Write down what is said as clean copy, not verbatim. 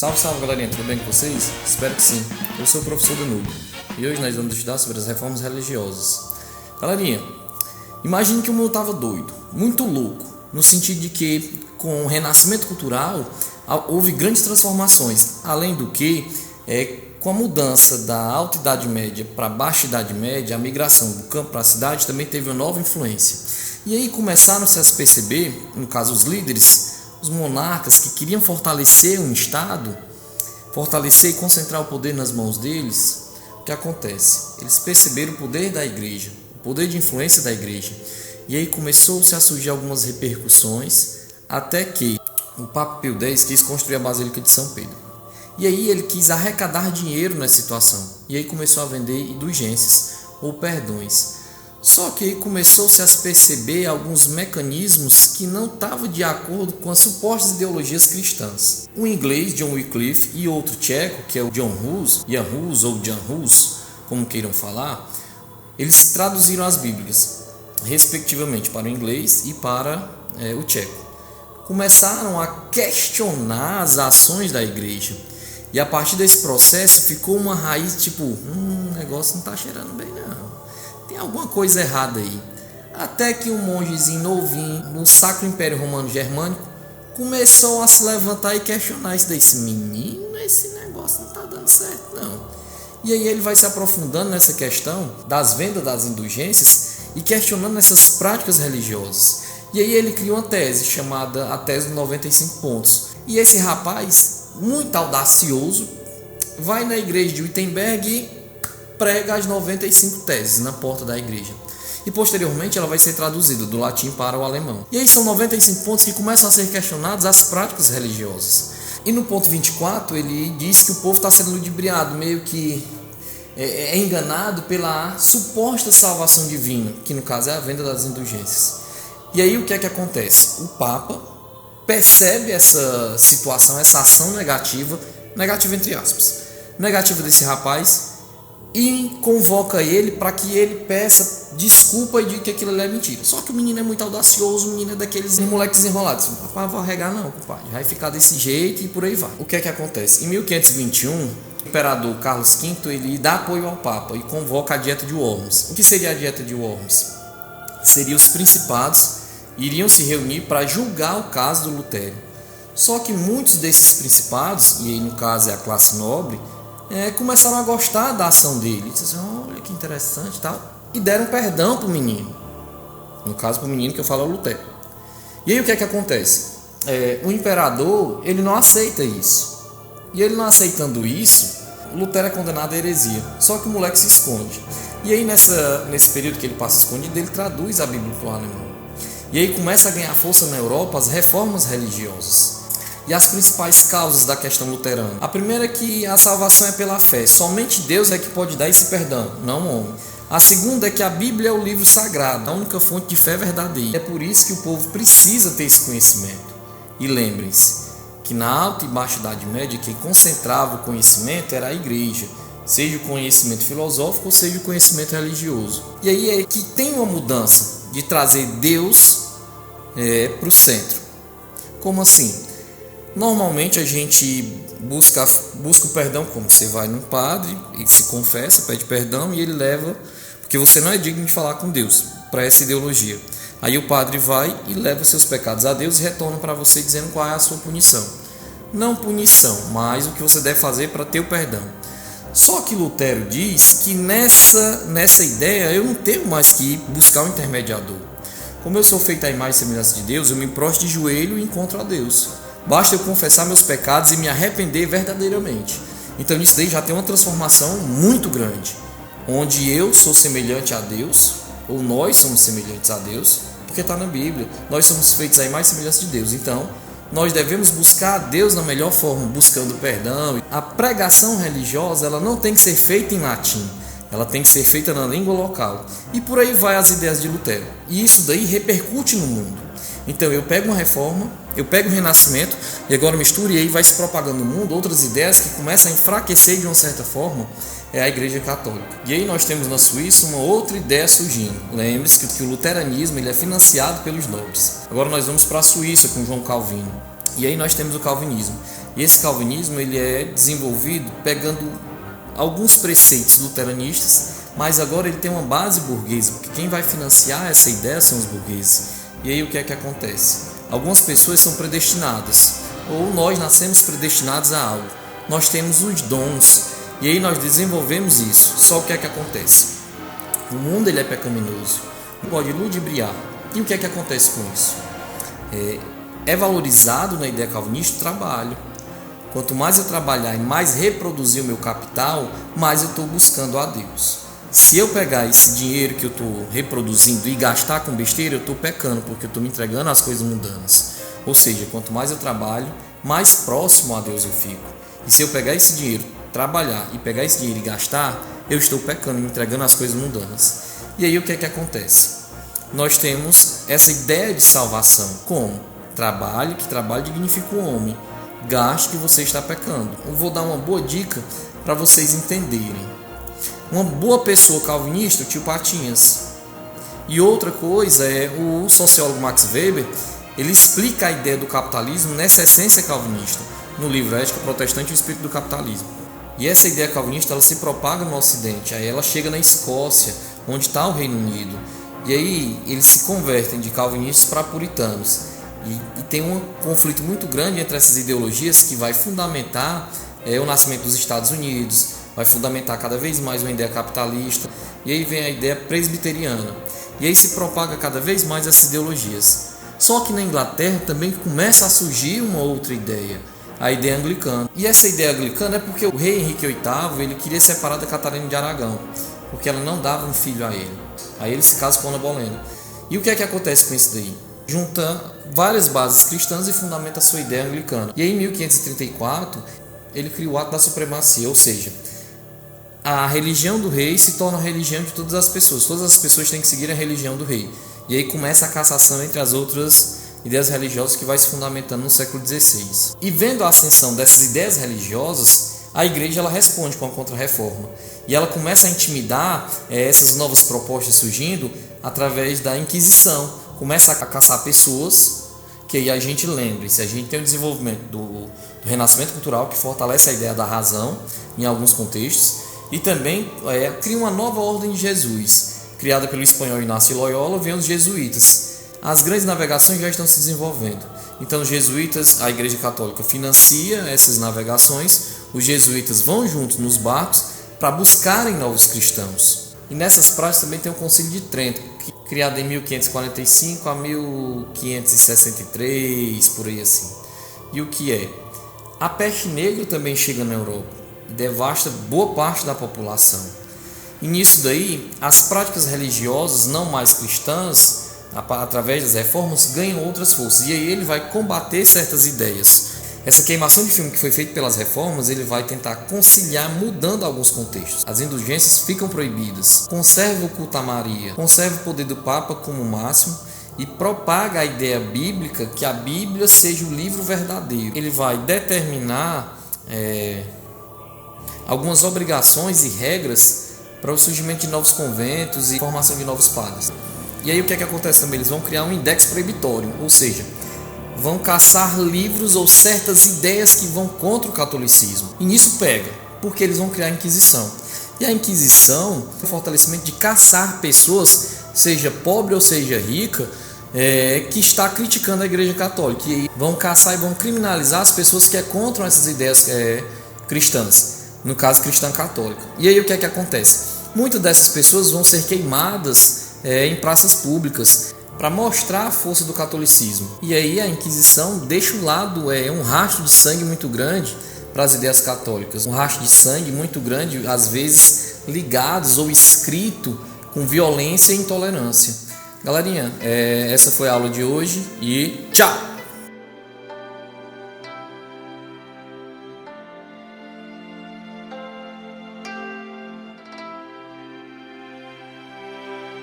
Salve, salve galerinha, tudo bem com vocês? Espero que sim. Eu sou o professor Danilo e hoje nós vamos estudar sobre as reformas religiosas. Galerinha, imagine que o mundo estava doido, muito louco, no sentido de que com o renascimento cultural houve grandes transformações, além do que com a mudança da Alta Idade Média para a Baixa Idade Média, a migração do campo para a cidade também teve uma nova influência. E aí começaram-se a se perceber, no caso os líderes, os monarcas que queriam fortalecer um Estado, fortalecer e concentrar o poder nas mãos deles. O que acontece? Eles perceberam o poder da igreja, o poder de influência da igreja. E aí começou-se a surgir algumas repercussões, até que o Papa Pio X quis construir a Basílica de São Pedro. E aí ele quis arrecadar dinheiro nessa situação. E aí começou a vender indulgências ou perdões. Só que aí começou-se a perceber alguns mecanismos que não estavam de acordo com as supostas ideologias cristãs. Um inglês, John Wycliffe, e outro tcheco, que é o Jan Hus ou Jan Hus, como queiram falar, eles traduziram as Bíblias, respectivamente para o inglês e para o tcheco. Começaram a questionar as ações da igreja. E a partir desse processo ficou uma raiz tipo, o negócio não está cheirando bem não. Tem alguma coisa errada aí. Até que um mongezinho novinho no Sacro Império Romano Germânico começou a se levantar e questionar isso daí. Menino, esse negócio não está dando certo não. E aí ele vai se aprofundando nessa questão das vendas das indulgências e questionando essas práticas religiosas. E aí ele criou uma tese chamada a tese dos 95 pontos. E esse rapaz, muito audacioso, vai na igreja de Wittenberg e prega as 95 teses na porta da igreja. E posteriormente ela vai ser traduzida do latim para o alemão. E aí são 95 pontos que começam a ser questionados as práticas religiosas. E no ponto 24 ele diz que o povo está sendo ludibriado, meio que é enganado pela suposta salvação divina, que no caso é a venda das indulgências. E aí o que é que acontece? O Papa percebe essa situação, essa ação negativa entre aspas, negativa desse rapaz, e convoca ele para que ele peça desculpa e diga que aquilo ali é mentira. Só que o menino é muito audacioso, o menino é daqueles moleques enrolados. Papai, vou arregar não, compadre. Vai ficar desse jeito e por aí vai. O que é que acontece? Em 1521, o imperador Carlos V ele dá apoio ao Papa e convoca a Dieta de Worms. O que seria a Dieta de Worms? Seriam os principados iriam se reunir para julgar o caso do Lutero. Só que muitos desses principados, e aí no caso é a classe nobre, começaram a gostar da ação dele. Disseram, olha que interessante e tal. E deram perdão para o menino. No caso, para o menino que eu falo é o Lutero. E aí o que é que acontece? O imperador, ele não aceita isso. E ele não aceitando isso, o Lutero é condenado à heresia. Só que o moleque se esconde. E aí nesse período que ele passa escondido, ele traduz a Bíblia para o alemão. E aí começa a ganhar força na Europa as reformas religiosas. E as principais causas da questão luterana. A primeira é que a salvação é pela fé. Somente Deus é que pode dar esse perdão, não o homem. A segunda é que a Bíblia é o livro sagrado, a única fonte de fé verdadeira. É por isso que o povo precisa ter esse conhecimento. E lembrem-se que na Alta e Baixa Idade Média quem concentrava o conhecimento era a igreja. Seja o conhecimento filosófico ou seja o conhecimento religioso. E aí é que tem uma mudança de trazer Deus para o centro. Como assim? Normalmente a gente busca o perdão como? Você vai num padre e se confessa, pede perdão e ele leva, porque você não é digno de falar com Deus, para essa ideologia. Aí o padre vai e leva seus pecados a Deus e retorna para você dizendo qual é a sua punição. Não punição, mas o que você deve fazer para ter o perdão. Só que Lutero diz que nessa ideia eu não tenho mais que buscar um intermediador. Como eu sou feito à imagem e semelhança de Deus, eu me prostro de joelho e encontro a Deus. Basta eu confessar meus pecados e me arrepender verdadeiramente. Então isso daí já tem uma transformação muito grande, onde eu sou semelhante a Deus, ou nós somos semelhantes a Deus, porque está na Bíblia. Nós somos feitos à imagem e semelhança de Deus. Então nós devemos buscar a Deus na melhor forma, buscando perdão. A pregação religiosa ela não tem que ser feita em latim, ela tem que ser feita na língua local. E por aí vai as ideias de Lutero. E isso daí repercute no mundo. Então eu pego uma reforma, eu pego um renascimento e agora misturo e aí vai se propagando no mundo outras ideias que começam a enfraquecer de uma certa forma a Igreja Católica. E aí nós temos na Suíça uma outra ideia surgindo. Lembre-se que o luteranismo ele é financiado pelos nobres. Agora nós vamos para a Suíça com João Calvino. E aí nós temos o calvinismo. E esse calvinismo ele é desenvolvido pegando alguns preceitos luteranistas, mas agora ele tem uma base burguesa, porque quem vai financiar essa ideia são os burgueses. E aí o que é que acontece? Algumas pessoas são predestinadas, ou nós nascemos predestinados a algo. Nós temos os dons, e aí nós desenvolvemos isso. Só o que é que acontece? O mundo ele é pecaminoso, pode ludibriar. E o que é que acontece com isso? É valorizado na ideia calvinista o trabalho. Quanto mais eu trabalhar e mais reproduzir o meu capital, mais eu estou buscando a Deus. Se eu pegar esse dinheiro que eu estou reproduzindo e gastar com besteira, eu estou pecando, porque eu estou me entregando às coisas mundanas. Ou seja, quanto mais eu trabalho, mais próximo a Deus eu fico. E se eu pegar esse dinheiro, trabalhar e pegar esse dinheiro e gastar, eu estou pecando, me entregando às coisas mundanas. E aí o que é que acontece? Nós temos essa ideia de salvação. Como? Trabalhe, que trabalho dignifica o homem. Gaste, que você está pecando. Eu vou dar uma boa dica para vocês entenderem. Uma boa pessoa calvinista, o tio Patinhas. E outra coisa é o sociólogo Max Weber, ele explica a ideia do capitalismo nessa essência calvinista, no livro Ética Protestante e o Espírito do Capitalismo. E essa ideia calvinista ela se propaga no Ocidente, aí ela chega na Escócia, onde está o Reino Unido. E aí eles se convertem de calvinistas para puritanos. E tem um conflito muito grande entre essas ideologias que vai fundamentar o nascimento dos Estados Unidos, vai fundamentar cada vez mais uma ideia capitalista, e aí vem a ideia presbiteriana, e aí se propaga cada vez mais essas ideologias. Só que na Inglaterra também começa a surgir uma outra ideia, a ideia anglicana. E essa ideia anglicana é porque o rei Henrique VIII ele queria separar da Catarina de Aragão, porque ela não dava um filho a ele. Aí ele se casa com Ana Bolena. E o que é que acontece com isso daí? Junta várias bases cristãs e fundamenta a sua ideia anglicana. E aí, em 1534, ele cria o ato da supremacia, ou seja, a religião do rei se torna a religião de todas as pessoas têm que seguir a religião do rei. E aí começa a cassação entre as outras ideias religiosas que vai se fundamentando no século XVI. E vendo a ascensão dessas ideias religiosas, a igreja ela responde com a Contra-Reforma. E ela começa a intimidar essas novas propostas surgindo através da Inquisição. Começa a caçar pessoas, que aí a gente lembra, se a gente tem o desenvolvimento do renascimento cultural, que fortalece a ideia da razão em alguns contextos, e também cria uma nova ordem de Jesus, criada pelo espanhol Inácio Loyola, vem os jesuítas. As grandes navegações já estão se desenvolvendo. Então os jesuítas, a Igreja Católica financia essas navegações, os jesuítas vão juntos nos barcos para buscarem novos cristãos. E nessas práticas também tem o Concílio de Trento, criado em 1545 a 1563, por aí assim. E o que é? A peste negra também chega na Europa e devasta boa parte da população. E nisso daí, as práticas religiosas não mais cristãs, através das reformas, ganham outras forças. E aí ele vai combater certas ideias. Essa queimação de filme que foi feita pelas reformas, ele vai tentar conciliar mudando alguns contextos. As indulgências ficam proibidas, conserva o culto a Maria, conserva o poder do Papa como máximo e propaga a ideia bíblica que a Bíblia seja o livro verdadeiro. Ele vai determinar algumas obrigações e regras para o surgimento de novos conventos e formação de novos padres. E aí o que é que acontece também? Eles vão criar um index proibitório, ou seja, vão caçar livros ou certas ideias que vão contra o catolicismo. E nisso pega, porque eles vão criar a Inquisição. E a Inquisição é o fortalecimento de caçar pessoas, seja pobre ou seja rica, que está criticando a Igreja Católica. E vão caçar e vão criminalizar as pessoas que contra essas ideias cristãs, no caso cristã católica. E aí o que é que acontece? Muitas dessas pessoas vão ser queimadas em praças públicas, para mostrar a força do catolicismo. E aí a Inquisição deixa o lado um rastro de sangue muito grande para as ideias católicas. Um rastro de sangue muito grande, às vezes ligados ou escrito com violência e intolerância. Galerinha, essa foi a aula de hoje e tchau!